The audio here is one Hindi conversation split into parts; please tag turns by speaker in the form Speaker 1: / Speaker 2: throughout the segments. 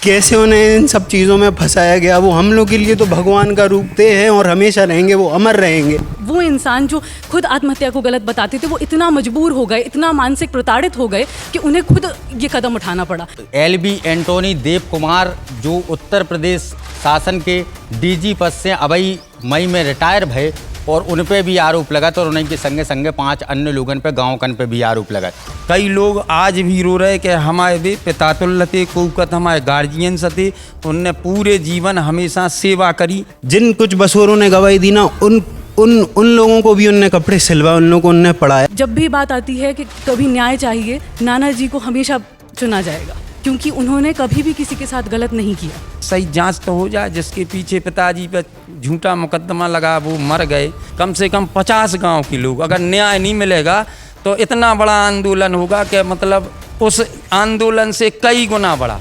Speaker 1: कैसे उन्हें इन सब चीज़ों में फंसाया गया। वो हम लोग के लिए तो भगवान का रूप थे हैं और हमेशा रहेंगे, वो अमर रहेंगे।
Speaker 2: वो इंसान जो खुद आत्महत्या को गलत बताते थे, वो इतना मजबूर हो गए, इतना मानसिक प्रताड़ित हो गए कि उन्हें खुद ये कदम उठाना पड़ा।
Speaker 3: LB एंटोनी देव कुमार जो उत्तर प्रदेश शासन के DG पद से अभी मई में रिटायर भये और उन पे भी आरोप लगा और उन्हीं के संगे संगे 5 अन्य लोगों पे गाँव कन पे भी आरोप लगा।
Speaker 4: कई लोग आज भी रो रहे कि हमारे भी पितातुल्लते कोकत हमारे गार्जियन थे, उनने पूरे जीवन हमेशा सेवा करी।
Speaker 1: जिन कुछ बसोरों ने गवाही दी ना, उन लोगों को भी उनने कपड़े सिलवाए, उन लोगों को उनने पढ़ाया।
Speaker 2: जब भी बात आती है कि कभी न्याय चाहिए, नाना जी को हमेशा चुना जाएगा, क्योंकि उन्होंने कभी भी किसी के साथ गलत नहीं किया।
Speaker 4: सही जांच तो हो जाए। जिसके पीछे पिताजी पे झूठा मुकदमा लगा वो मर गए। कम से कम 50 गांव के लोग, अगर न्याय नहीं मिलेगा तो इतना बड़ा आंदोलन होगा कि मतलब उस आंदोलन से कई गुना बड़ा।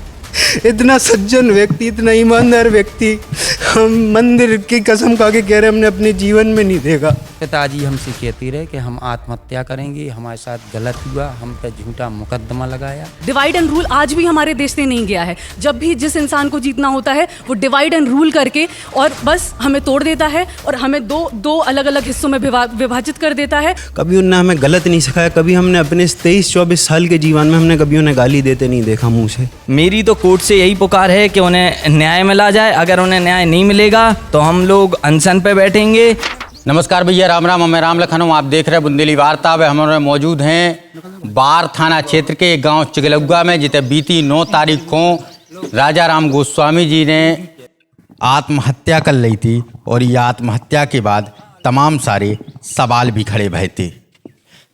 Speaker 1: इतना सज्जन व्यक्ति, इतना ईमानदार व्यक्ति हम मंदिर की कसम खा के कह रहे हमने अपने जीवन में नहीं देखा।
Speaker 4: पिताजी हमसे कहते रहे कि हम आत्महत्या करेंगे, हमारे साथ गलत हुआ, हम पे झूठा मुकदमा लगाया।
Speaker 2: डिवाइड एंड रूल आज भी हमारे देश से नहीं गया है। जब भी जिस इंसान को जीतना होता है वो डिवाइड एंड रूल करके और बस हमें तोड़ देता है और हमें दो अलग अलग हिस्सों में विभाजित कर देता है।
Speaker 1: कभी उन्होंने हमें गलत नहीं सिखाया, कभी हमने अपने 23-24 साल के जीवन में हमने कभी उन्हें गाली देते नहीं देखा मुँह से।
Speaker 5: मेरी तो कोर्ट से यही पुकार है कि उन्हें न्याय मिला जाए। अगर उन्हें न्याय नहीं मिलेगा तो हम लोग अनशन पे बैठेंगे।
Speaker 3: नमस्कार भैया, राम राम। मैं राम लखनऊ, आप देख रहे हैं बुंदेली वार्ता। वे हमारे मौजूद हैं बार थाना क्षेत्र के एक गांव चिगलुआ में, जिते बीती 9 तारीख को राजा राम गोस्वामी जी ने आत्महत्या कर ली थी और ये आत्महत्या के बाद तमाम सारे सवाल भी खड़े भए थे।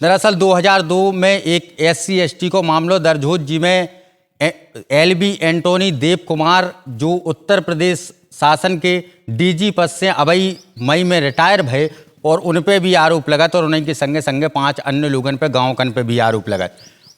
Speaker 3: दरअसल 2002 में एक SC ST को मामला दर्ज हो, जिसमें LB एंटोनी देव कुमार जो उत्तर प्रदेश शासन के DG पद से अभी मई में रिटायर भये और उन पे भी आरोप लगा और उन्हीं के संगे संगे 5 अन्य लोगों पे गाँव कन पे भी आरोप लगा।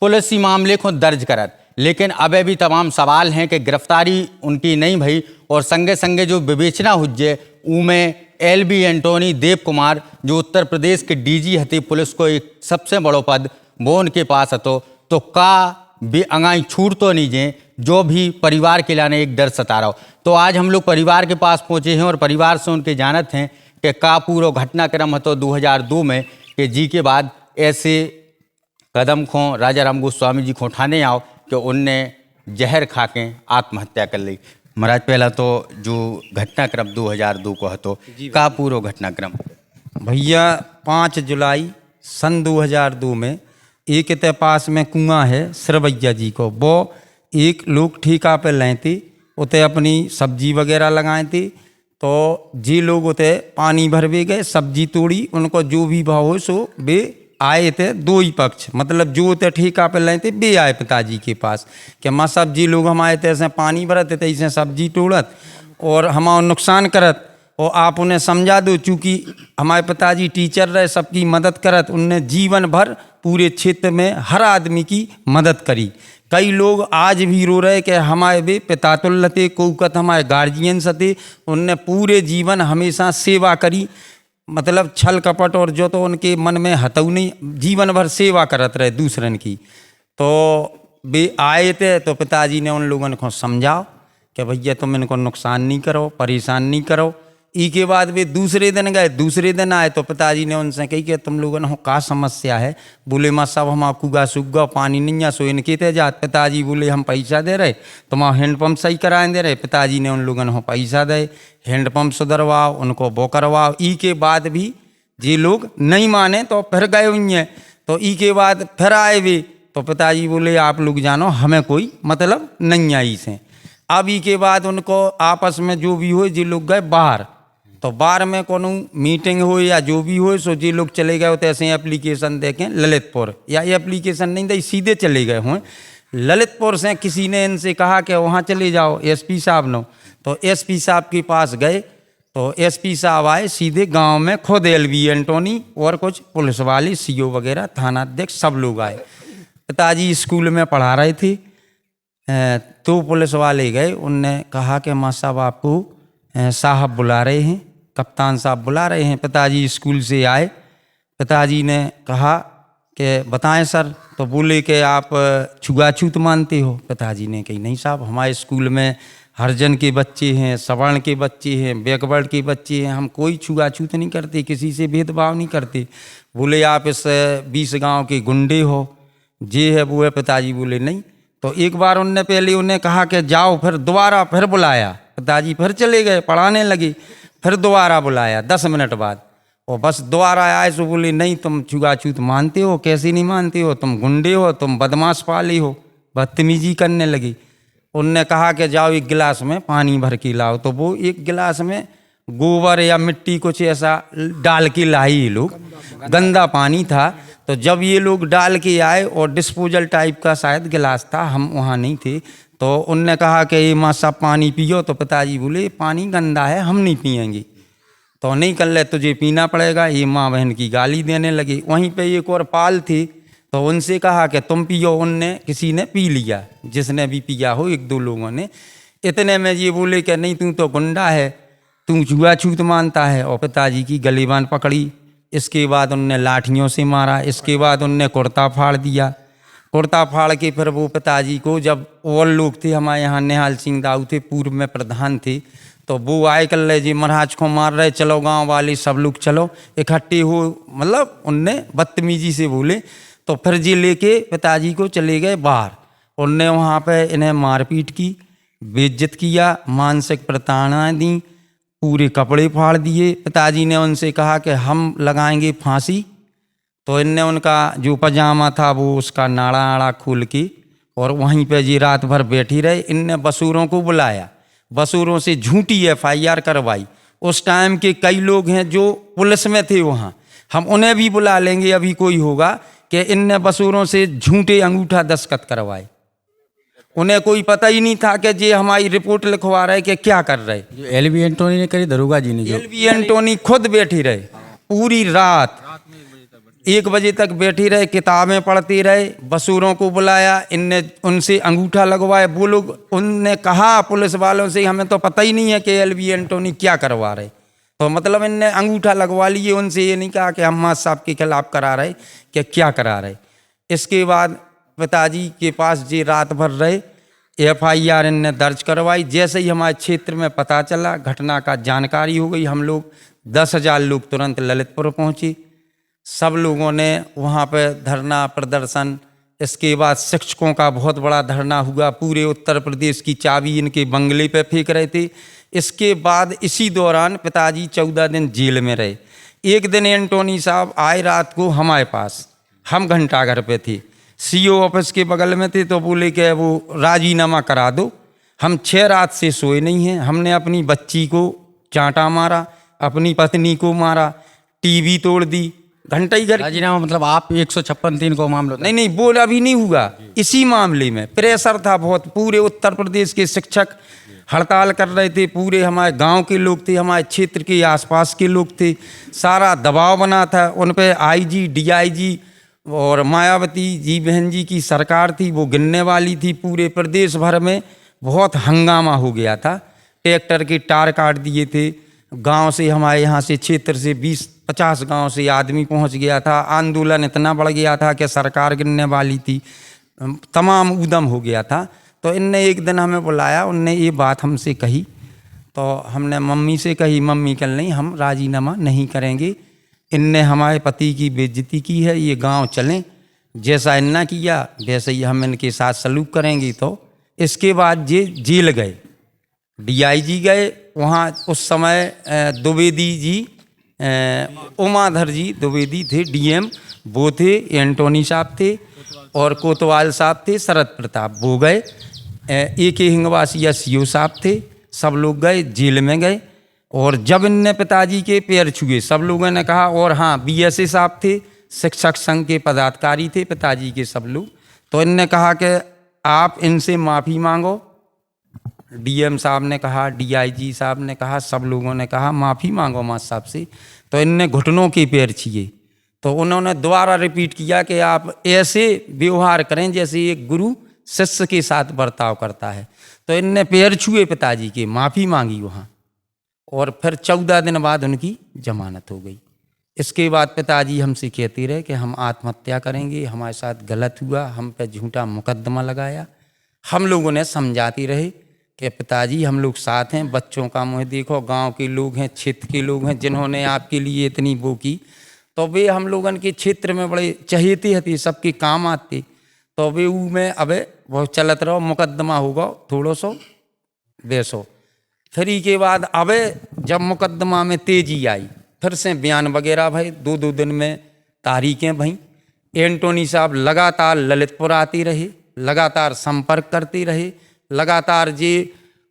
Speaker 3: पुलिस इस मामले को दर्ज करत, लेकिन अबे भी तमाम सवाल हैं कि गिरफ्तारी उनकी नहीं भई और संगे संगे जो विवेचना हुज्जे उमें LB एंटोनी देव कुमार जो उत्तर प्रदेश के DG हती, पुलिस को एक सबसे बड़ो पद वो उनके पास हतो, तो का बे अंगाई छूट तो नहीं जे जो भी परिवार के लाने एक डर सता रहा हो। तो आज हम लोग परिवार के पास पहुँचे हैं और परिवार से उनके जानत हैं कि का पूरा घटनाक्रम हतो 2002 में कि जी के बाद ऐसे कदम को राजा राम गोस्वामी जी को उठाने आओ कि उनने जहर खा के आत्महत्या कर ली। महाराज, पहला तो जो घटनाक्रम 2002 को हतो, का पूरा घटनाक्रम?
Speaker 4: भैया 5 जुलाई सन 2002 में एक के पास में कुआं है सरवैया जी को, वो एक लोग ठेका पे लें थे, उते अपनी सब्जी वगैरह लगाए थे। तो जी लोग उते पानी भरवे गए, सब्जी तोड़ी, उनको जो भी भाव हो सो वे आए थे। 2 ही पक्ष, मतलब जो उते ठेका पे लें थे वे आए पिताजी के पास कि माँ सब्जी लोग हम आए थे, ऐसे पानी भरत थे, ऐसे सब्जी तोड़त और हमारा नुकसान करत, और आप उन्हें समझा दो। चूँकि हमारे पिताजी टीचर रहे, सबकी मदद करत, उनने जीवन भर पूरे क्षेत्र में हर आदमी की मदद करी। कई लोग आज भी रो रहे कि हमारे भी पितातुल्लते कोकत हमारे गार्जियन थे, उनने पूरे जीवन हमेशा सेवा करी। मतलब छल कपट और जो तो उनके मन में हतऊ नहीं, जीवन भर सेवा करत रहे दूसरन की। तो वे आए थे तो पिताजी ने उन लोगों को समझाओ कि भैया तुम इनको नुकसान नहीं करो, परेशान नहीं करो। ई के बाद वे दूसरे दिन गए, दूसरे दिन आए तो पिताजी ने उनसे कही कि तुम लोगों को का समस्या है? बोले माँ साहब हम आपको गा सुगा पानी नहीं आ सो इनके ते जात। पिताजी बोले हम पैसा दे रहे, तुम हैंडपम्प सही कराए दे रहे। पिताजी ने उन लोगों को पैसा दे, हैंडपम्प सुधरवाओ, उनको वो करवाओ। ई के बाद भी जे लोग नहीं माने तो फिर गए हुई हैं। तो ई के बाद फिर आए वे तो पिताजी बोले आप लोग जानो हमें कोई मतलब नहीं आई से। अब ई के बाद उनको आपस में जो भी हो जे लोग गए बाहर, तो बाहर में कोनो मीटिंग हो या जो भी हो सो जे लोग चले गए होते ऐसे एप्लीकेशन देखें ललितपुर, या ये एप्लीकेशन नहीं दे सीधे चले गए हों ललितपुर से। किसी ने इनसे कहा कि वहाँ चले जाओ SP साहब नो, तो SP साहब के पास गए तो SP साहब आए सीधे गांव में, खुद LB एंटोनी और कुछ पुलिस वाले CO वगैरह थाना अध्यक्ष सब लोग आए। पिताजी स्कूल में पढ़ा रहे थे तो पुलिस वाले गए, उनने कहा कि माँ साहब आपको साहब बुला रहे हैं, कप्तान साहब बुला रहे हैं। पिताजी स्कूल से आए, पिताजी ने कहा कि बताएं सर। तो बोले कि आप छुआछूत मानते हो। पिताजी ने कही नहीं साहब, हमारे स्कूल में हरिजन के बच्चे हैं, सवर्ण के बच्चे हैं, बैकवर्ड के बच्चे हैं, हम कोई छुआछूत नहीं करते, किसी से भेदभाव नहीं करते। बोले आप इस 20 गांव के गुंडे हो, ये है वो है। पिताजी बोले नहीं। तो एक बार उनने पहले उन्हें कहा कि जाओ, फिर दोबारा फिर बुलाया। पिताजी फिर चले गए, पढ़ाने लगे। फिर दोबारा बुलाया 10 मिनट बाद, और बस दोबारा आए तो बोले नहीं, तुम छुआछूत मानते हो, कैसे नहीं मानते हो, तुम गुंडे हो, तुम बदमाश पाले हो। बदतमीजी करने लगी। उनने कहा कि जाओ एक गिलास में पानी भर के लाओ। तो वो एक गिलास में गोबर या मिट्टी कुछ ऐसा डाल के लाई ये लोग, गंदा पानी था। तो जब ये लोग डाल के आए, और डिस्पोजल टाइप का शायद गिलास था, हम वहाँ नहीं थे, तो उनने कहा कि ये माँ साहब पानी पियो। तो पिताजी बोले पानी गंदा है, हम नहीं पियेंगे। तो नहीं कर ले, तुझे पीना पड़ेगा। ये माँ बहन की गाली देने लगी। वहीं पे एक और पाल थी, तो उनसे कहा कि तुम पियो। उनने किसी ने पी लिया, जिसने भी पिया हो, 1-2 लोगों ने। इतने में ये बोले कि नहीं, तू तो गुंडा है, तू छुआछूत मानता है। और पिताजी की गलीबान पकड़ी। इसके बाद उनने लाठियों से मारा। इसके बाद उनने कुर्ता फाड़ दिया। कुर्ता फाड़ के फिर वो पिताजी को, जब और लोग थे हमारे यहाँ, निहाल सिंह दाऊ थे, पूर्व में प्रधान थे, तो वो आए कर ले जी महाराज को मार रहे, चलो गांव वाले सब लोग चलो इकट्ठे हो। मतलब उनने बदतमीजी से बोले। तो फिर जी लेके पिताजी को चले गए बाहर। उनने वहाँ पे इन्हें मारपीट की, बेइज्जत किया, मानसिक प्रताड़नाएं दी, पूरे कपड़े फाड़ दिए। पिताजी ने उनसे कहा कि हम लगाएंगे फांसी। तो इनने उनका जो पजामा था वो उसका नाड़ा आड़ा खोल के, और वहीं पे जी रात भर बैठी रहे। इनने बसूरों को बुलाया, बसूरों से झूठी FIR करवाई। उस टाइम के कई लोग हैं जो पुलिस में थे वहाँ, हम उन्हें भी बुला लेंगे, अभी कोई होगा, कि इनने बसूरों से झूठे अंगूठा दस्तखत करवाए। उन्हें कोई पता ही नहीं था कि ये हमारी रिपोर्ट लिखवा रहे कि क्या कर रहे।
Speaker 3: जो LV एंटोनी ने करी, दरोगा जी ने, जो
Speaker 4: LV एंटोनी खुद बैठी रहे पूरी रात, 1 बजे तक बैठी रहे, किताबें पढ़ती रहे। बसूरों को बुलाया, इनने उनसे अंगूठा लगवाए। वो लोग, उनने कहा पुलिस वालों से, हमें तो पता ही नहीं है कि LV एंटोनी क्या करवा रहे। तो मतलब इनने अंगूठा लगवा लिए। उनसे ये नहीं कहा कि हम माँ साहब के खिलाफ करा रहे कि क्या करा रहे। इसके बाद पिताजी के पास जी रात भर रहे। FIR इनने दर्ज करवाई। जैसे ही हमारे क्षेत्र में पता चला, घटना का जानकारी हो गई, हम लोग 10,000 लोग तुरंत ललितपुर पहुँचे। सब लोगों ने वहाँ पे धरना प्रदर्शन। इसके बाद शिक्षकों का बहुत बड़ा धरना हुआ। पूरे उत्तर प्रदेश की चाबी इनके बंगले पे फेंक रहे थे। इसके बाद इसी दौरान पिताजी 14 दिन जेल में रहे। एक दिन एंटोनी साहब आए रात को हमारे पास, हम घंटाघर पे थे, CO ऑफिस के बगल में थे। तो बोले कि वो राजीनामा करा दो। हम 6 रात से सोए नहीं हैं। हमने अपनी बच्ची को चांटा मारा, अपनी पत्नी को मारा, TV तोड़ दी, घंटा ही घर।
Speaker 3: राजीनामा मतलब आप 156(3) को मामला?
Speaker 4: नहीं, वो अभी नहीं हुआ। इसी मामले में प्रेशर था बहुत। पूरे उत्तर प्रदेश के शिक्षक हड़ताल कर रहे थे, पूरे हमारे गांव के लोग थे, हमारे क्षेत्र के आसपास के लोग थे, सारा दबाव बना था उन पे। IG, DIG और मायावती जी बहन जी की सरकार थी, वो गिनने वाली थी। पूरे प्रदेश भर में बहुत हंगामा हो गया था। ट्रैक्टर के टार काट दिए थे। गांव से, हमारे यहाँ से क्षेत्र से 20-50 गांव से आदमी पहुंच गया था। आंदोलन इतना बढ़ गया था कि सरकार गिनने वाली थी, तमाम उद्यम हो गया था। तो इनने एक दिन हमें बुलाया, उनने ये बात हमसे कही। तो हमने मम्मी से कही, मम्मी कल नहीं, हम राजीनामा नहीं करेंगे। इनने हमारे पति की बेइज्जती की है, ये गांव चलें, जैसा इन्ना किया वैसे ही हम इनके साथ सलूक करेंगे। तो इसके बाद ये जेल गए, DIG गए। वहाँ उस समय द्विवेदी जी, उमाधर जी द्विवेदी थे DM, वो थे, एंटोनी साहब थे, और कोतवाल साहब थे, शरद प्रताप वो गए, AK हिंगवासिया CO साहब थे। सब लोग गए, जेल में गए। और जब इनने पिताजी के पैर छुए, सब लोगों ने कहा, और हाँ BSA साहब थे, शिक्षक संघ के पदाधिकारी थे पिताजी के सब लोग। तो इनने कहा कि आप इनसे माफ़ी मांगो। DM साहब ने कहा, DIG साहब ने कहा, सब लोगों ने कहा माफ़ी मांगो माँ साहब से। तो इनने घुटनों के पैर छुए। तो उन्होंने दोबारा रिपीट किया कि आप ऐसे व्यवहार करें जैसे एक गुरु शिष्य के साथ बर्ताव करता है। तो इनने पैर छुए पिताजी के, माफ़ी मांगी वहाँ। और फिर 14 दिन बाद उनकी जमानत हो गई। इसके बाद पिताजी हमसे कहते रहे कि हम आत्महत्या करेंगे, हमारे साथ गलत हुआ, हम पे झूठा मुकदमा लगाया। हम लोगों ने समझाते रहे कि पिताजी हम लोग साथ हैं, बच्चों का मुँह देखो, गांव के लोग हैं, क्षेत्र के लोग हैं जिन्होंने आपके लिए इतनी वो की, तो वे हम लोगन के क्षेत्र में बड़े चहेते हते, सबके काम आते, तो वे ऊ में अब बहुत चलत रहो, मुकदमा होगा थोड़ो सो बेसो। फिर के बाद अब जब मुकदमा में तेजी आई, फिर से बयान वगैरह भाई 2-2 दिन में तारीखें भई। एंटोनी साहब लगातार ललितपुर आते रहे, लगातार संपर्क करते रहे, लगातार जे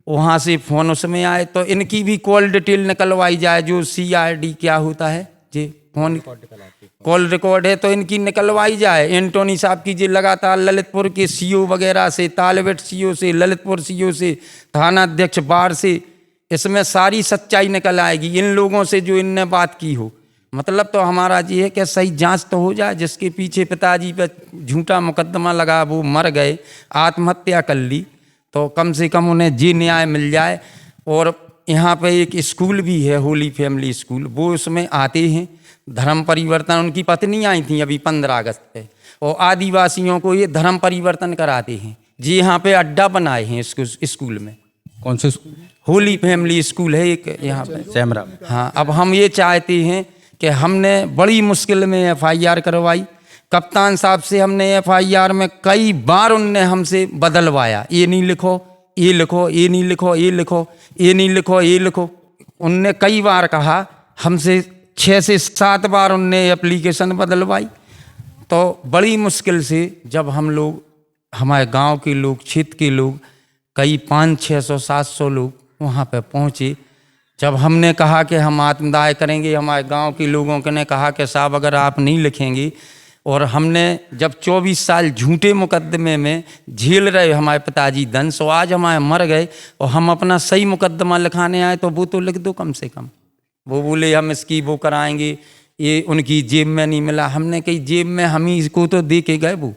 Speaker 4: वहाँ से फ़ोन उसमें आए तो इनकी भी कॉल डिटेल निकलवाई जाए, जो CID क्या होता है जे फोन कॉल रिकॉर्ड है तो इनकी निकलवाई जाए। एंटोनी साहब की जे लगातार ललितपुर के CO वगैरह से, तालबेट CO से, ललितपुर CO से, थाना अध्यक्ष बाढ़ से, इसमें सारी सच्चाई निकल आएगी। इन लोगों से जो इनने बात की हो, मतलब तो हमारा ये है कि सही जांच तो हो जाए। जिसके पीछे पिताजी पे झूठा मुकदमा लगा, वो मर गए, आत्महत्या कर ली, तो कम से कम उन्हें जी न्याय मिल जाए। और यहाँ पे एक स्कूल भी है, होली फैमिली स्कूल, वो उसमें आते हैं धर्म परिवर्तन। उनकी पत्नी आई थी अभी 15 अगस्त पे, और आदिवासियों को ये धर्म परिवर्तन कराते हैं जी। यहाँ पे अड्डा बनाए हैं स्कूल में।
Speaker 3: कौन से स्कूल?
Speaker 4: होली फैमिली स्कूल है एक यहाँ पे
Speaker 3: सैमरा।
Speaker 4: हाँ, अब हम ये चाहते हैं कि हमने बड़ी मुश्किल में FIR करवाई, कप्तान साहब से हमने FIR में कई बार उनने हमसे बदलवाया, ये नहीं लिखो, ये लिखो, ये नहीं लिखो, ये लिखो, ये नहीं लिखो, ये लिखो। उनने कई बार कहा, हमसे 6 से 7 बार उनने एप्लीकेशन बदलवाई। तो बड़ी मुश्किल से जब हम लोग, हमारे गांव के लोग, क्षेत्र के लोग, कई 500-600-700 लोग वहाँ पे पहुँचे। जब हमने कहा कि हम आत्मदाह करेंगे, हमारे गांव के लोगों ने कहा कि साहब अगर आप नहीं लिखेंगे, और हमने जब 24 साल झूठे मुकदमे में झेल रहे हमारे पिताजी दंश, तो आज हमारे मर गए और हम अपना सही मुकदमा लिखाने आए, तो वो तो लिख दो कम से कम। वो बोले हम इसकी वो कराएंगे, ये उनकी जेब में नहीं मिला। हमने कही जेब में हम ही इसको तो दे के गए, वो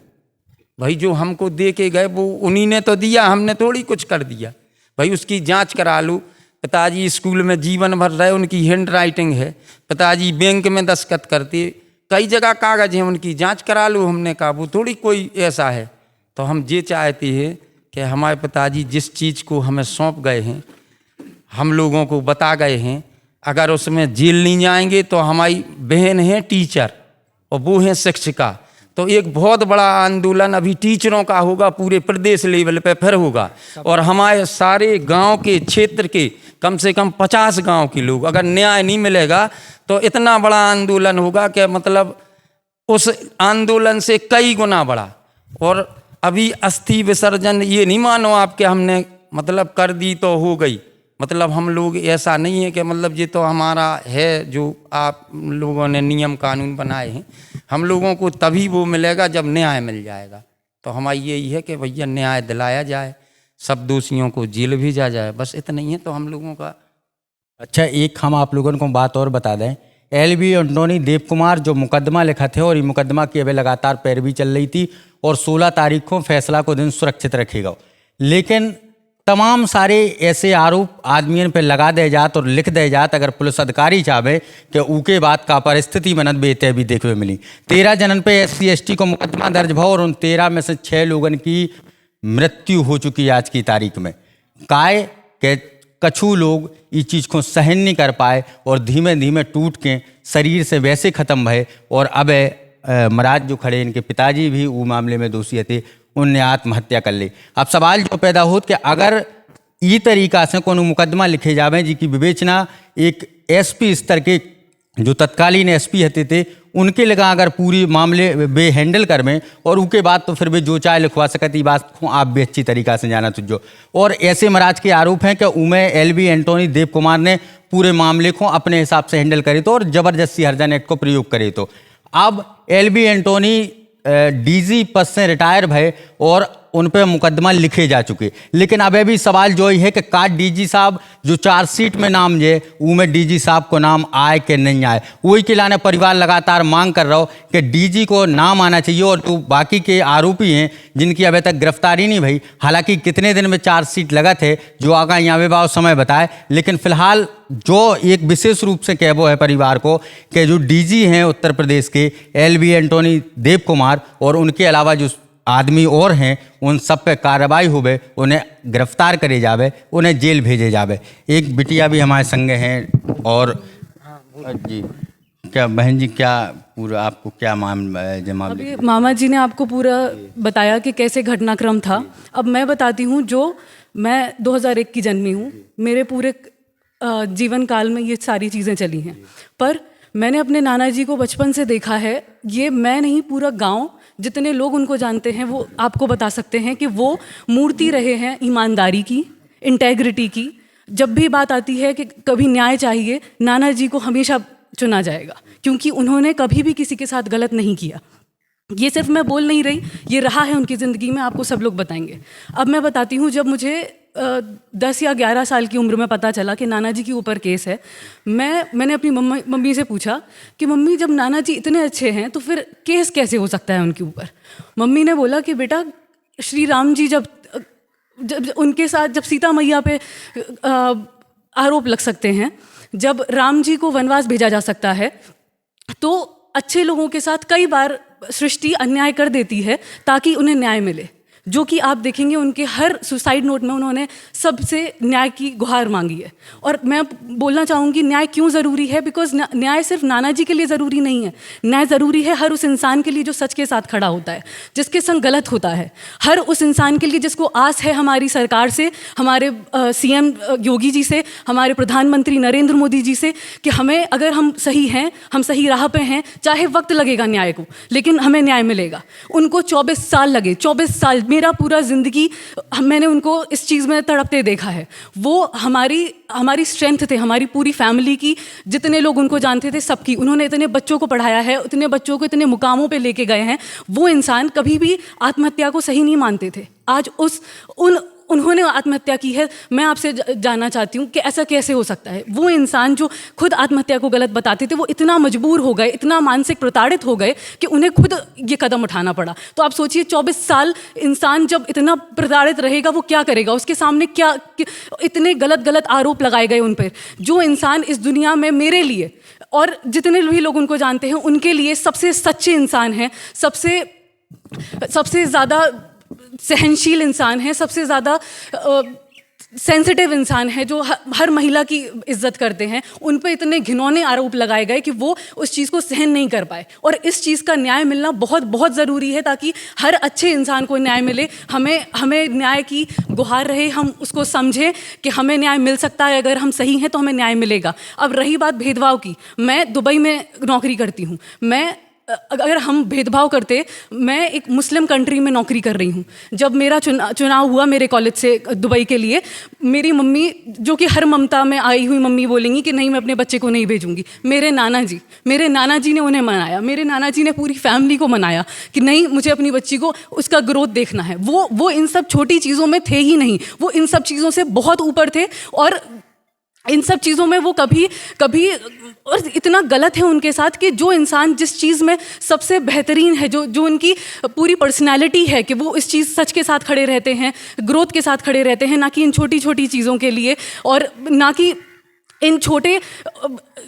Speaker 4: भाई जो हमको दे के गए वो उन्हीं ने तो दिया, हमने थोड़ी कुछ कर दिया। भाई उसकी जांच करा लो। पिताजी स्कूल में जीवन भर रहे, उनकी हैंड राइटिंग है, पिताजी बैंक में दस्तखत करते, कई जगह कागज हैं, उनकी जांच करा लो। हमने कहा वो थोड़ी कोई ऐसा है। तो हम ये चाहते हैं कि हमारे पिताजी जिस चीज़ को हमें सौंप गए हैं, हम लोगों को बता गए हैं, अगर उसमें जेल नहीं जाएंगे तो हमारी बहन है टीचर और वो है शिक्षिका, तो एक बहुत बड़ा आंदोलन अभी टीचरों का होगा, पूरे प्रदेश लेवल पे फिर होगा। और हमारे सारे गांव के क्षेत्र के कम से कम 50 गांव के लोग, अगर न्याय नहीं मिलेगा तो इतना बड़ा आंदोलन होगा कि मतलब उस आंदोलन से कई गुना बड़ा। और अभी अस्थि विसर्जन ये नहीं मानो आप कि हमने मतलब कर दी तो हो गई, मतलब हम लोग ऐसा नहीं है कि मतलब ये तो हमारा है जो आप लोगों ने नियम कानून बनाए हैं। हम लोगों को तभी वो मिलेगा जब न्याय मिल जाएगा। तो हमारी यही है कि भैया न्याय दिलाया जाए, सब दोषियों को जेल भेजा जाए, बस इतना ही है तो हम लोगों का।
Speaker 3: अच्छा, एक हम आप लोगों को बात और बता दें, LV एंटोनी देव कुमार जो मुकदमा लिखा थे और ये मुकदमा की अभी लगातार पैरवी चल रही थी और 16 तारीख को फैसला को दिन सुरक्षित रखेगा, लेकिन तमाम सारे ऐसे आरोप आदमियों पे लगा दे जात और लिख दे जात, अगर पुलिस अधिकारी चाहे कि ऊके बात का परिस्थिति बनत बेते भी देखने मिली। 13 जनन पे SC ST को मुकदमा दर्ज भाव और उन 13 में से 6 लोगों की मृत्यु हो चुकी आज की तारीख में। काय के कछु लोग इस चीज़ को सहन नहीं कर पाए और धीमे धीमे टूट के शरीर से वैसे ख़त्म भये। और अब महाराज जो खड़े इनके पिताजी भी वो मामले में दोषी थे, उनने आत्महत्या कर ली। अब सवाल जो पैदा हो कि अगर ई तरीका से कोनो मुकदमा लिखे जावे जिसकी विवेचना एक SP स्तर के जो तत्कालीन SP हते थे उनके लगा अगर पूरी मामले वे हैंडल कर में और उसके बाद तो फिर वे जो चाहे लिखवा सकती बात को आप भी अच्छी तरीका से जाना तुझो। और ऐसे महाराज के आरोप हैं कि उमें LV एंटोनी देव कुमार ने पूरे मामले को अपने हिसाब से हैंडल करे तो और ज़बरदस्ती हरजन एक्ट को प्रयोग करे। तो अब LV एंटोनी DG पद से रिटायर भये और उन पर मुकदमा लिखे जा चुके। लेकिन अब भी सवाल जो ही है कि का डीजी साहब जो चार्जशीट में नाम जे उनमें डीजी साहब को नाम आए कि नहीं आए, वही के लाने परिवार लगातार मांग कर रहा हो कि डीजी को नाम आना चाहिए और तो बाकी के आरोपी हैं जिनकी अभी तक गिरफ्तारी नहीं भई। हालांकि कितने दिन में चार्जशीट लगा थे जो आगा यहाँ विभाग समय बताए, लेकिन फिलहाल जो एक विशेष रूप से कहबो है परिवार को कि जो डीजी हैं उत्तर प्रदेश के LV एंटोनी देव कुमार और उनके अलावा जो आदमी और हैं उन सब पे कार्रवाई हुए, उन्हें गिरफ्तार करे जावे, उन्हें जेल भेजे जावे। एक बिटिया भी हमारे संग हैं और जी क्या बहन जी क्या पूरा आपको क्या मामला
Speaker 2: अभी मामा जी ने आपको पूरा बताया कि कैसे घटनाक्रम था। अब मैं बताती हूँ, जो मैं 2001 की जन्मी हूँ, मेरे पूरे जीवन काल में ये सारी चीज़ें चली हैं, पर मैंने अपने नाना जी को बचपन से देखा है। ये मैं नहीं, पूरा गांव जितने लोग उनको जानते हैं वो आपको बता सकते हैं कि वो मूर्ति रहे हैं ईमानदारी की, इंटेग्रिटी की। जब भी बात आती है कि कभी न्याय चाहिए, नाना जी को हमेशा चुना जाएगा, क्योंकि उन्होंने कभी भी किसी के साथ गलत नहीं किया। ये सिर्फ मैं बोल नहीं रही, ये रहा है उनकी ज़िंदगी में, आपको सब लोग बताएंगे। अब मैं बताती हूँ, जब मुझे 10 या 11 साल की उम्र में पता चला कि नाना जी के ऊपर केस है, मैंने अपनी मम्मी से पूछा कि मम्मी जब नाना जी इतने अच्छे हैं तो फिर केस कैसे हो सकता है उनके ऊपर। मम्मी ने बोला कि बेटा, श्री राम जी जब उनके साथ जब सीता मैया पे आरोप लग सकते हैं, जब राम जी को वनवास भेजा जा सकता है, तो अच्छे लोगों के साथ कई बार सृष्टि अन्याय कर देती है ताकि उन्हें न्याय मिले। जो कि आप देखेंगे उनके हर सुसाइड नोट में उन्होंने सबसे न्याय की गुहार मांगी है। और मैं बोलना चाहूँगी न्याय क्यों ज़रूरी है, बिकॉज न्याय सिर्फ नाना जी के लिए ज़रूरी नहीं है, न्याय ज़रूरी है हर उस इंसान के लिए जो सच के साथ खड़ा होता है, जिसके संग गलत होता है, हर उस इंसान के लिए जिसको आस है हमारी सरकार से, हमारे CM योगी जी से, हमारे प्रधानमंत्री नरेंद्र मोदी जी से, कि हमें अगर हम सही हैं, हम सही राह पे हैं, चाहे वक्त लगेगा न्याय को, लेकिन हमें न्याय मिलेगा। उनको 24 साल लगे, 24 साल, मेरा पूरा ज़िंदगी मैंने उनको इस चीज़ में तड़पते देखा है। वो हमारी स्ट्रेंथ थे, हमारी पूरी फैमिली की, जितने लोग उनको जानते थे सबकी। उन्होंने इतने बच्चों को पढ़ाया है, इतने बच्चों को इतने मुकामों पे लेके गए हैं। वो इंसान कभी भी आत्महत्या को सही नहीं मानते थे। आज उन्होंने आत्महत्या की है। मैं आपसे जानना चाहती हूँ कि ऐसा कैसे हो सकता है। वो इंसान जो खुद आत्महत्या को गलत बताते थे, वो इतना मजबूर हो गए, इतना मानसिक प्रताड़ित हो गए कि उन्हें खुद ये कदम उठाना पड़ा। तो आप सोचिए 24 साल इंसान जब इतना प्रताड़ित रहेगा वो क्या करेगा, उसके सामने क्या इतने गलत आरोप लगाए गए उन पर। जो इंसान इस दुनिया में मेरे लिए और जितने भी लोग उनको जानते हैं उनके लिए सबसे सच्चे इंसान हैं, सबसे ज़्यादा सहनशील इंसान है, सबसे ज़्यादा सेंसिटिव इंसान है, जो हर महिला की इज्जत करते हैं, उन पर इतने घिनौने आरोप लगाए गए कि वो उस चीज़ को सहन नहीं कर पाए। और इस चीज़ का न्याय मिलना बहुत बहुत ज़रूरी है, ताकि हर अच्छे इंसान को न्याय मिले। हमें न्याय की गुहार रहे, हम उसको समझें कि हमें न्याय मिल सकता है, अगर हम सही हैं तो हमें न्याय मिलेगा। अब रही बात भेदभाव की, मैं दुबई में नौकरी करती हूँ। अगर हम भेदभाव करते, मैं एक मुस्लिम कंट्री में नौकरी कर रही हूँ। जब मेरा चुनाव हुआ मेरे कॉलेज से दुबई के लिए, मेरी मम्मी, जो कि हर ममता में आई हुई मम्मी, बोलेंगी कि नहीं मैं अपने बच्चे को नहीं भेजूंगी। मेरे नाना जी ने उन्हें मनाया, मेरे नाना जी ने पूरी फैमिली को मनाया कि नहीं, मुझे अपनी बच्ची को उसका ग्रोथ देखना है। वो इन सब छोटी चीज़ों में थे ही नहीं, वो इन सब चीज़ों से बहुत ऊपर थे। और इन सब चीज़ों में वो कभी और इतना गलत है उनके साथ कि जो इंसान जिस चीज़ में सबसे बेहतरीन है, जो उनकी पूरी पर्सनालिटी है, कि वो इस चीज़ सच के साथ खड़े रहते हैं, ग्रोथ के साथ खड़े रहते हैं, ना कि इन छोटी छोटी चीज़ों के लिए, और ना कि इन छोटे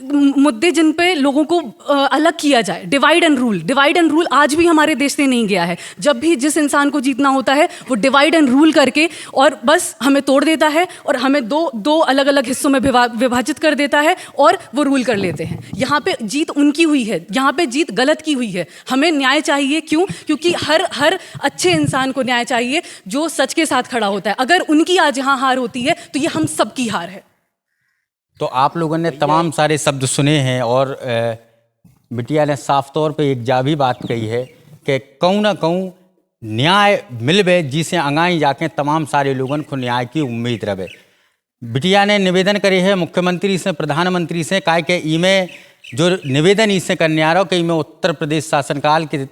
Speaker 2: मुद्दे जिन पे लोगों को अलग किया जाए। डिवाइड एंड रूल आज भी हमारे देश से नहीं गया है। जब भी जिस इंसान को जीतना होता है वो डिवाइड एंड रूल करके और बस हमें तोड़ देता है और हमें दो अलग अलग हिस्सों में विभाजित कर देता है और वो रूल कर लेते हैं। यहाँ पे जीत उनकी हुई है, यहाँ पे जीत गलत की हुई है। हमें न्याय चाहिए, क्योंकि हर अच्छे इंसान को न्याय चाहिए जो सच के साथ खड़ा होता है। अगर उनकी आज यहाँ हार होती है तो ये हम सबकी हार है।
Speaker 3: तो आप लोगों ने तमाम सारे शब्द सुने हैं और बिटिया ने साफ तौर पे एक जा भी बात कही है कि कहूँ ना कहूँ न्याय मिलवे, जिसे अंगाई जाके तमाम सारे लोगों को न्याय की उम्मीद रहे। बिटिया ने निवेदन करे है मुख्यमंत्री से, प्रधानमंत्री से, कहा कि इमें जो निवेदन इससे करने आ रहा हो कि इमें उत्तर प्रदेश शासनकाल के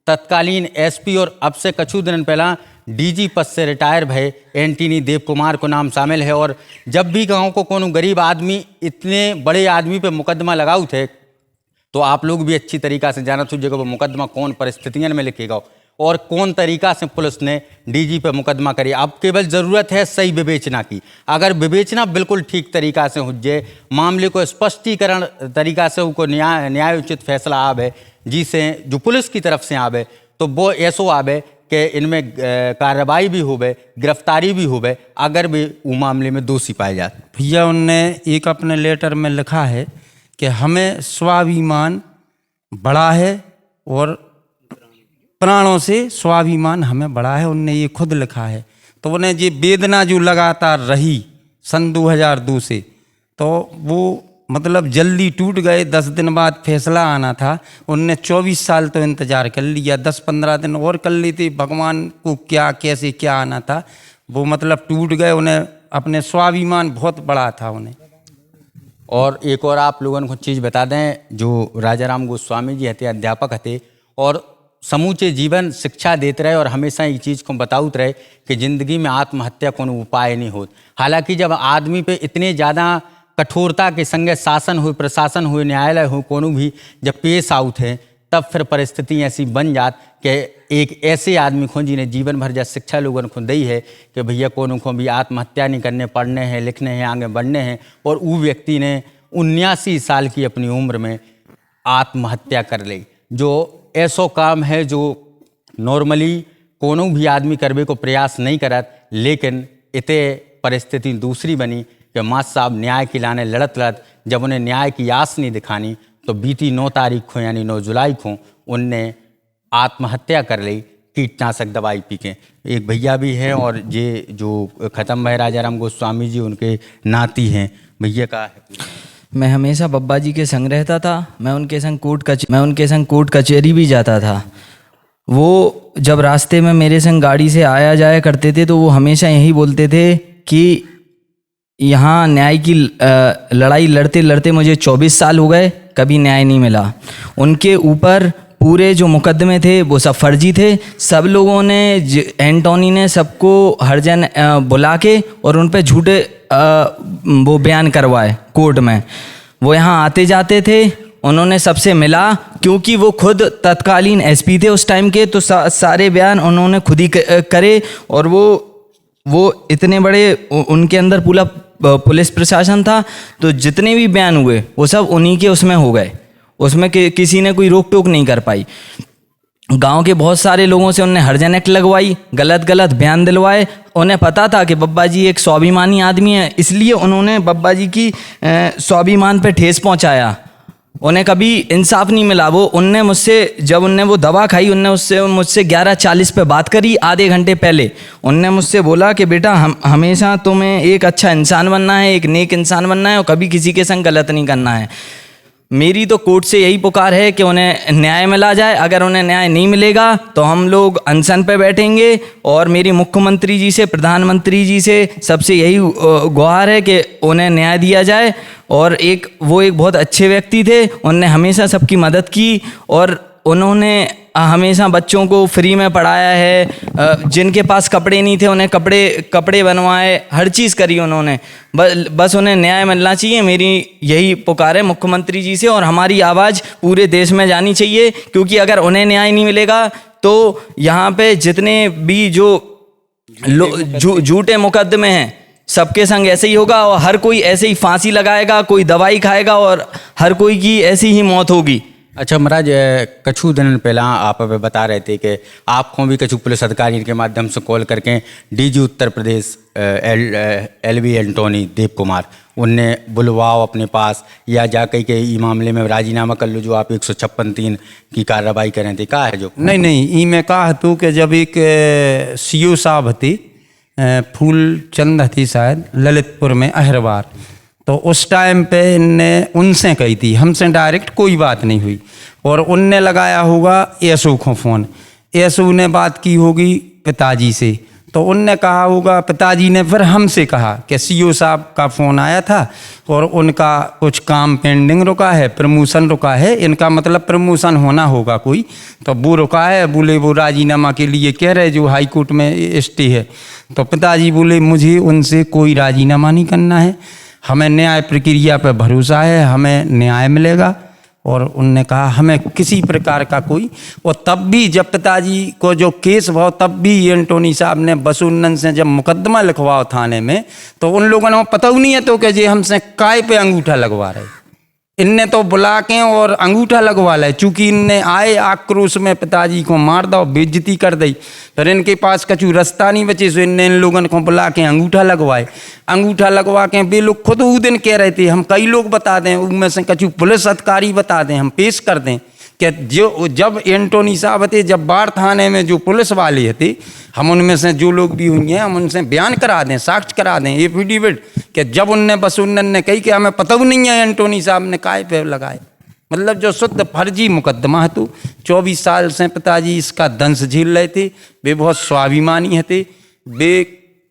Speaker 3: तत्कालीन SP और अब से कछु दिन पहला डीजी पद से रिटायर भय एंटनी देव कुमार को नाम शामिल है। और जब भी गाँव को कोनो गरीब आदमी इतने बड़े आदमी पे मुकदमा लगाऊ थे तो आप लोग भी अच्छी तरीक़ा से जाना सूझेगा वो मुकदमा कौन परिस्थितियों में लिखेगा और कौन तरीक़ा से पुलिस ने डीजी पे मुकदमा करी। अब केवल ज़रूरत है सही विवेचना की। अगर विवेचना बिल्कुल ठीक तरीक़ा से हो जाए, मामले को स्पष्टीकरण तरीक़ा से उनको न्याय उचित फैसला आवे जिसे जो पुलिस की तरफ से आवे तो वो ऐसो आवे कि इनमें कार्रवाई भी होवे, गिरफ्तारी भी होवे अगर भी वो मामले में दोषी पाए जाते।
Speaker 4: भैया उनने एक अपने लेटर में लिखा है कि हमें स्वाभिमान बड़ा है और प्राणों से स्वाभिमान हमें बड़ा है, उनने ये खुद लिखा है। तो उन्हें ये वेदना जो लगातार रही सन 2002 से तो वो मतलब जल्दी टूट गए। 10 दिन बाद फैसला आना था, उनने 24 साल तो इंतज़ार कर लिया, 10-15 दिन और कर लेते, भगवान को क्या कैसे क्या आना था, वो मतलब टूट गए। उन्हें अपने स्वाभिमान बहुत बड़ा था उन्हें।
Speaker 3: और एक और आप लोगों को चीज़ बता दें, जो राजा राम गोस्वामी जी हते अध्यापक हते और समूचे जीवन शिक्षा देते रहे और हमेशा ये चीज़ को बताउत रहे कि ज़िंदगी में आत्महत्या कोनो उपाय नहीं होत। हालांकि जब आदमी पे इतने ज़्यादा कठोरता के संगे शासन हुए, प्रशासन हुए, न्यायालय हो, कोनो भी जब पेश आउत है तब फिर परिस्थिति ऐसी बन जात कि एक ऐसे आदमी को जिन्हें जीवन भर जब शिक्षा लोगों को दी है कि भैया कोनो को भी आत्महत्या नहीं करने, पढ़ने हैं, लिखने हैं, आगे बढ़ने हैं, और वो व्यक्ति ने 79 साल की अपनी उम्र में आत्महत्या कर ली। जो ऐसो काम है जो नॉर्मली कोनो भी आदमी करने को प्रयास नहीं करत, लेकिन इतने परिस्थिति दूसरी बनी कि माँ साहब न्याय की लाने लड़त जब उन्हें न्याय की आस नहीं दिखानी तो बीती 9 तारीख को यानी 9 जुलाई को उनने आत्महत्या कर ली कीटनाशक दवाई पी के। एक भैया भी हैं और ये जो ख़त्म भय राजा राम गोस्वामी जी उनके नाती हैं। भैया का है
Speaker 5: मैं हमेशा बब्बा जी के संग रहता था, मैं उनके संग कोर्ट कचहरी भी जाता था। वो जब रास्ते में मेरे संग गाड़ी से आया जाया करते थे तो वो हमेशा यही बोलते थे कि यहाँ न्याय की लड़ाई लड़ते लड़ते मुझे 24 साल हो गए, कभी न्याय नहीं मिला। उनके ऊपर पूरे जो मुकदमे थे वो सब फर्जी थे। सब लोगों ने एंटोनी ने सबको हरजन बुला के और उन पे झूठे वो बयान करवाए कोर्ट में। वो यहाँ आते जाते थे, उन्होंने सबसे मिला क्योंकि वो खुद तत्कालीन एसपी थे उस टाइम के, तो सारे बयान उन्होंने खुद ही करे। और वो इतने बड़े उनके अंदर पूरा पुलिस प्रशासन था, तो जितने भी बयान हुए वो सब उन्हीं के उसमें हो गए, उसमें किसी ने कोई रोक टोक नहीं कर पाई। गांव के बहुत सारे लोगों से उन्होंने हरजन एक्ट लगवाई, गलत बयान दिलवाए। उन्हें पता था कि बब्बा जी एक स्वाभिमानी आदमी है, इसलिए उन्होंने बब्बा जी की स्वाभिमान पे ठेस पहुंचाया। उन्हें कभी इंसाफ नहीं मिला। वो उनने मुझसे जब उनने वो दवा खाई, उनने मुझसे 11:40 पे बात करी, आधे घंटे पहले। उनने मुझसे बोला कि बेटा हमेशा तुम्हें एक अच्छा इंसान बनना है, एक नेक इंसान बनना है और कभी किसी के संग गलत नहीं करना है। मेरी तो कोर्ट से यही पुकार है कि उन्हें न्याय मिला जाए। अगर उन्हें न्याय नहीं मिलेगा तो हम लोग अनशन पे बैठेंगे। और मेरी मुख्यमंत्री जी से, प्रधानमंत्री जी से सबसे यही गुहार है कि उन्हें न्याय दिया जाए। और वो एक बहुत अच्छे व्यक्ति थे, उन्होंने हमेशा सबकी मदद की और उन्होंने हमेशा बच्चों को फ्री में पढ़ाया है। जिनके पास कपड़े नहीं थे उन्हें कपड़े बनवाए, हर चीज़ करी उन्होंने। बस उन्हें न्याय मिलना चाहिए। मेरी यही पुकार है मुख्यमंत्री जी से, और हमारी आवाज़ पूरे देश में जानी चाहिए, क्योंकि अगर उन्हें न्याय नहीं मिलेगा तो यहाँ पे जितने भी जो झूठे मुकदमे हैं सबके संग ऐसे ही होगा और हर कोई ऐसे ही फांसी लगाएगा, कोई दवाई खाएगा और हर कोई की ऐसी ही मौत होगी।
Speaker 3: अच्छा महाराज, कछु दिन पहला आप बता रहे थे कि आपको भी कछु पुलिस अधिकारी के माध्यम से कॉल करके डीजी उत्तर प्रदेश LV एंटोनी देव कुमार उनने बुलवाओ अपने पास या जाकर के ई मामले में राजीनामा कर लो जो आप 156(3) की कार्रवाई करें थे। कहा है जो
Speaker 4: नहीं ई मैं कहा तू कि जब एक CO साहब थी, फूलचंद थी शायद, ललितपुर में अहरवार, तो उस टाइम पे इनने उनसे कही थी, हमसे डायरेक्ट कोई बात नहीं हुई। और उनने लगाया होगा एसओ को फ़ोन, एसओ ने बात की होगी पिताजी से, तो उनने कहा होगा, पिताजी ने फिर हमसे कहा कि सीओ साहब का फ़ोन आया था और उनका कुछ काम पेंडिंग रुका है, प्रमोशन रुका है, इनका मतलब प्रमोशन होना होगा कोई, तो वो रुका है। बोले वो राजीनामा के लिए कह रहे जो हाई कोर्ट में स्टे है। तो पिताजी बोले मुझे उनसे कोई राजीनामा नहीं करना है, हमें न्याय प्रक्रिया पर भरोसा है, हमें न्याय मिलेगा। और उनने कहा हमें किसी प्रकार का कोई, और तब भी जब पिताजी को जो केस हुआ तब भी एंटोनी साहब ने बसूनन से जब मुकदमा लिखवाओ थाने में, तो उन लोगों ने पता ही नहीं है तो कि ये हमसे काय पे अंगूठा लगवा रहे। इनने तो बुला के और अंगूठा लगवा ले, चूँकि इनने आए आक्रोश में पिताजी को मार दो, बेइज्जती कर दी, फिर इनके पास कछु रास्ता नहीं बचे, सो इनने इन लोगों को बुला के अंगूठा लगवाए। अंगूठा लगवा के वे लोग खुद उस दिन कह रहे थे, हम कई लोग बता दें, उनमें से कछु पुलिस अधिकारी बता दें, हम पेश कर दें कि जो जब एंटोनी साहब थे, जब बाढ़ थाने में जो पुलिस वाले थे, हम उनमें से जो लोग भी हुई हैं हम उनसे बयान करा दें, साक्ष्य करा दें, एफिडेविट, कि जब उनने बसूनन ने कही कि हमें पता भी नहीं है एंटोनी साहब ने काय पे लगाए। मतलब जो शुद्ध फर्जी मुकदमा है। तो 24 साल से पिताजी इसका दंश झेल रहे थे। वे बहुत स्वाभिमानी थे, वे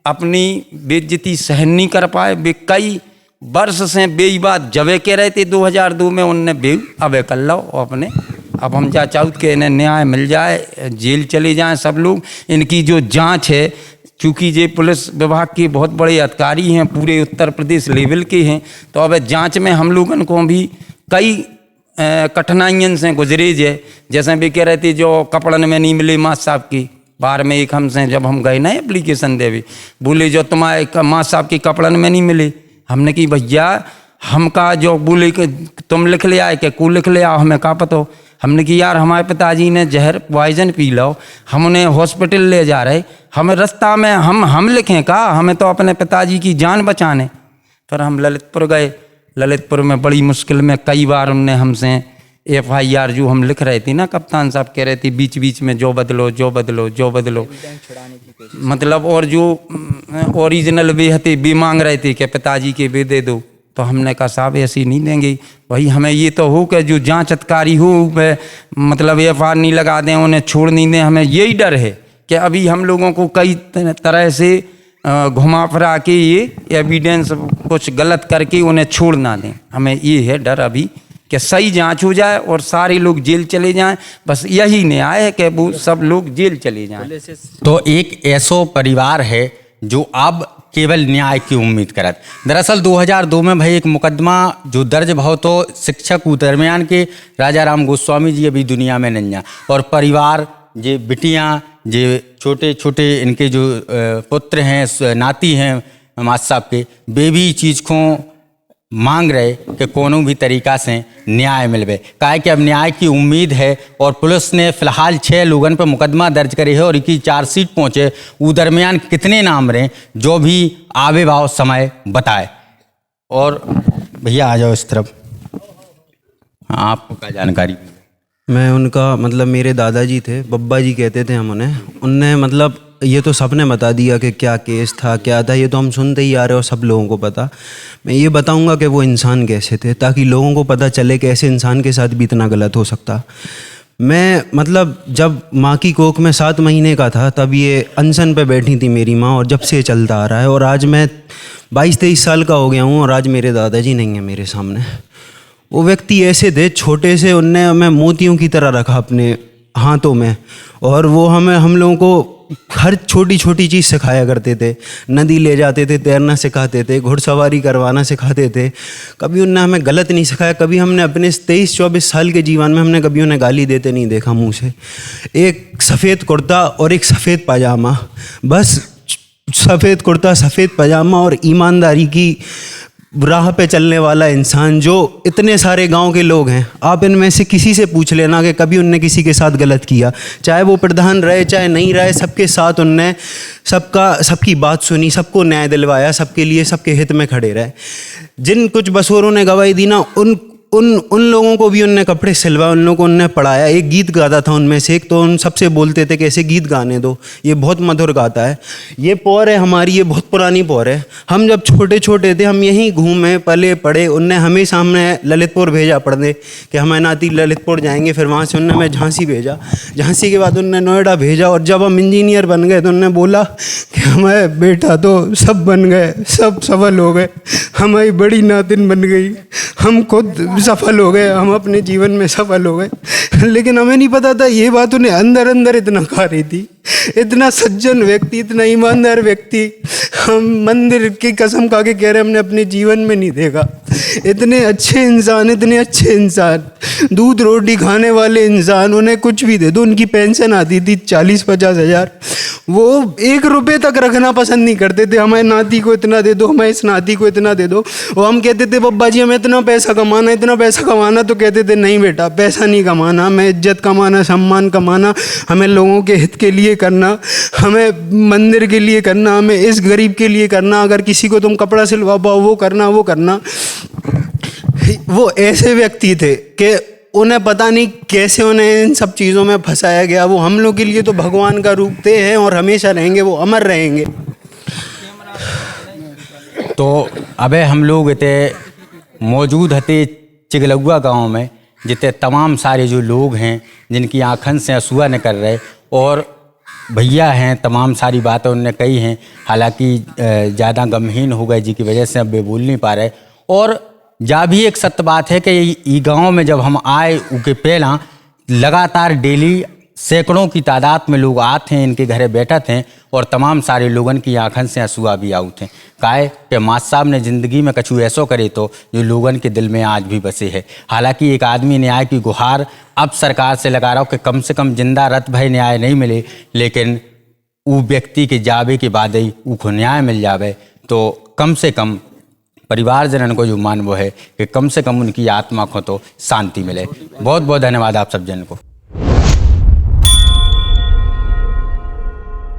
Speaker 4: अपनी बेइज्जती सहन नहीं कर पाए। वे कई वर्ष से बे बात जबे कह रहे थे 2002 में, उनने बे अबे कर लो अपने, अब हम जा चाहते कि इन्हें न्याय मिल जाए, जेल चले जाएं सब लोग। इनकी जो जांच है, चूँकि ये पुलिस विभाग के बहुत बड़े अधिकारी हैं, पूरे उत्तर प्रदेश लेवल के हैं, तो अब जांच में हम लोगों को भी कई कठिनाइयों से गुजरे जे। जैसे भी कह रहे थे जो कपड़न में नहीं मिले माँ साहब की, बार में एक हमसे जब हम गए ना एप्लीकेशन देवी, बोले जो तुम्हारे माँ साहब की कपड़न में नहीं मिले। हमने कि भैया हमका जो बोले कि तुम लिख ले आए, कि को लिख ले आओ, हमें का पता। हमने कि यार हमारे पिताजी ने जहर पॉइजन पी लो, हम उन्हें हॉस्पिटल ले जा रहे, हमें रास्ता में हम लिखें का, हमें तो अपने पिताजी की जान बचाने। फिर हम ललितपुर गए। ललितपुर में बड़ी मुश्किल में कई बार उनने हमसे FIR जो हम लिख रहे थे ना, कप्तान साहब कह रहे थे बीच बीच में जो बदलो जो बदलो जो बदलो, मतलब और जो ओरिजिनल वे थे वे मांग रहे थे कि पिताजी के वे दे दो। तो हमने कहा साहब ऐसी नहीं देंगे भाई, हमें ये तो हो कि जो जांच अधिकारी हो मतलब FIR नहीं लगा दें, उन्हें छोड़ नहीं दें। हमें यही डर है कि अभी हम लोगों को कई तरह से घुमा फिरा के ये एविडेंस कुछ गलत करके उन्हें छोड़ ना दें। हमें ये है डर अभी कि सही जांच हो जाए और सारे लोग जेल चले जाएं, बस यही न्याय है कि वो सब लोग जेल चले जाएं।
Speaker 3: तो एक ऐसो परिवार है जो अब केवल न्याय की उम्मीद करत। दरअसल 2002 में भाई एक मुकदमा जो दर्ज भाव तो शिक्षक दरमियान के राजा राम गोस्वामी जी अभी दुनिया में नहीं, और परिवार जे बिटियाँ जे छोटे छोटे इनके जो पुत्र हैं नाती हैं माँ साहब के, वे भी चीज़ को मांग रहे कि कोनो भी तरीका से न्याय मिलवे। काहे कि अब न्याय की उम्मीद है और पुलिस ने फिलहाल 6 लोगों पर मुकदमा दर्ज करे है और इनकी चार्जशीट पहुँचे। वो दरमियान कितने नाम रहे जो भी आवे भाव समय बताए। और भैया आ जाओ इस तरफ, हाँ आपको क्या जानकारी?
Speaker 1: मैं उनका मतलब मेरे दादाजी थे, बब्बा जी कहते थे हम उन्हें। उनने मतलब ये तो सबने बता दिया कि क्या केस था क्या था, ये तो हम सुनते ही आ रहे हो, सब लोगों को पता। मैं ये बताऊंगा कि वो इंसान कैसे थे, ताकि लोगों को पता चले कि ऐसे इंसान के साथ भी इतना गलत हो सकता। मैं मतलब जब माँ की कोख में 7 महीने का था तब ये अनशन पे बैठी थी मेरी माँ, और जब से चलता आ रहा है। और आज मैं 22-23 साल का हो गया हूँ और आज मेरे दादाजी नहीं हैं मेरे सामने। वो व्यक्ति ऐसे थे, छोटे से उनने हमें मोतियों की तरह रखा अपने हाथों में, और वो हम लोगों को हर छोटी छोटी चीज़ सिखाया करते थे। नदी ले जाते थे, तैरना सिखाते थे, घुड़सवारी करवाना सिखाते थे। कभी उनने हमें गलत नहीं सिखाया। कभी हमने अपने 23-24 साल के जीवन में हमने कभी उन्हें गाली देते नहीं देखा मुँह से। एक सफ़ेद कुर्ता और एक सफ़ेद पाजामा, बस सफ़ेद कुर्ता सफ़ेद पाजामा और ईमानदारी की राह पे चलने वाला इंसान। जो इतने सारे गांव के लोग हैं, आप इनमें से किसी से पूछ लेना कि कभी उनने किसी के साथ गलत किया, चाहे वो प्रधान रहे चाहे नहीं रहे, सबके साथ उनने सबकी बात सुनी, सबको न्याय दिलवाया, सबके लिए सबके हित में खड़े रहे। जिन कुछ बसोरों ने गवाही दी ना, उन लोगों को भी उनने कपड़े सिलवाए, उन लोगों को उनने पढ़ाया। एक गीत गाता था उनमें से एक, तो उन सबसे बोलते थे कि ऐसे गीत गाने दो, ये बहुत मधुर गाता है। ये पौर है हमारी, ये बहुत पुरानी पौर है। हम जब छोटे छोटे थे हम यहीं घूमे पले पड़े। उनने हमेशा हमने ललितपुर भेजा पढ़ने कि हमें नाती ललितपुर जाएंगे। फिर वहाँ से उनने हमें झांसी भेजा, झांसी के बाद उनने नोएडा भेजा। और जब हम इंजीनियर बन गए तो उनने बोला कि हमारे बेटा तो सब बन गए, सब सफल हो गए, हमारी बड़ी नातिन बन गई, हम खुद सफल हो गए, हम अपने जीवन में सफल हो गए। लेकिन हमें नहीं पता था ये बात उन्हें अंदर अंदर इतना खा रही थी। इतना सज्जन व्यक्ति, इतना ईमानदार व्यक्ति, हम मंदिर की कसम खा के कह रहे हमने अपने जीवन में नहीं देखा। इतने अच्छे इंसान, इतने अच्छे इंसान, दूध रोटी खाने वाले इंसान। उन्हें कुछ भी दे दो, उनकी पेंशन आती थी 40-50 हज़ार, वो 1 रुपये तक रखना पसंद नहीं करते थे। हमारे नाती को इतना दे दो, हमारे इस नाती को इतना दे दो। और हम कहते थे बब्बा जी हमें इतना पैसा कमाना, इतना पैसा कमाना। तो कहते थे नहीं बेटा, पैसा नहीं कमाना, हमें इज्जत कमाना, सम्मान कमाना, हमें लोगों के हित के लिए करना, हमें मंदिर के लिए करना, हमें इस गरीब के लिए करना। अगर किसी को तुम कपड़ा सिलवा पाओ वो करना, वो करना। वो ऐसे व्यक्ति थे कि उन्हें पता नहीं कैसे उन्हें इन सब चीज़ों में फंसाया गया। वो हम लोग के लिए तो भगवान का रूप थे हैं और हमेशा रहेंगे, वो अमर रहेंगे।
Speaker 3: तो अबे हम लोग इतने मौजूद हते चिगलौआ गांव में, जितने तमाम सारे जो लोग हैं जिनकी आँखन से आंसुआ निकल रहे, और भैया हैं, तमाम सारी बातें उनने कही हैं। हालांकि ज़्यादा गमहीन हो गए जी की वजह से अब वे बोल नहीं पा रहे। और जा भी एक सत्य बात है कि ये गांव में जब हम आए उनके पहला लगातार डेली सैकड़ों की तादाद में लोग आते हैं, इनके घरे बैठे थे, और तमाम सारे लोगन की आँखन से आंसुआ भी आउट हैं। काहे कि माँ साहब ने ज़िंदगी में कछु ऐसो करे तो जो लोगन के दिल में आज भी बसे है। हालांकि एक आदमी न्याय की गुहार अब सरकार से लगा रहा हो कि कम से कम जिंदा रत भय न्याय नहीं मिले, लेकिन वो व्यक्ति के जावे के बाद ही उनको न्याय मिल जावे, तो कम से कम परिवारजनन को जो मान वो है कि कम से कम उनकी आत्मा को तो शांति मिले। बहुत बहुत धन्यवाद आप सब जन को।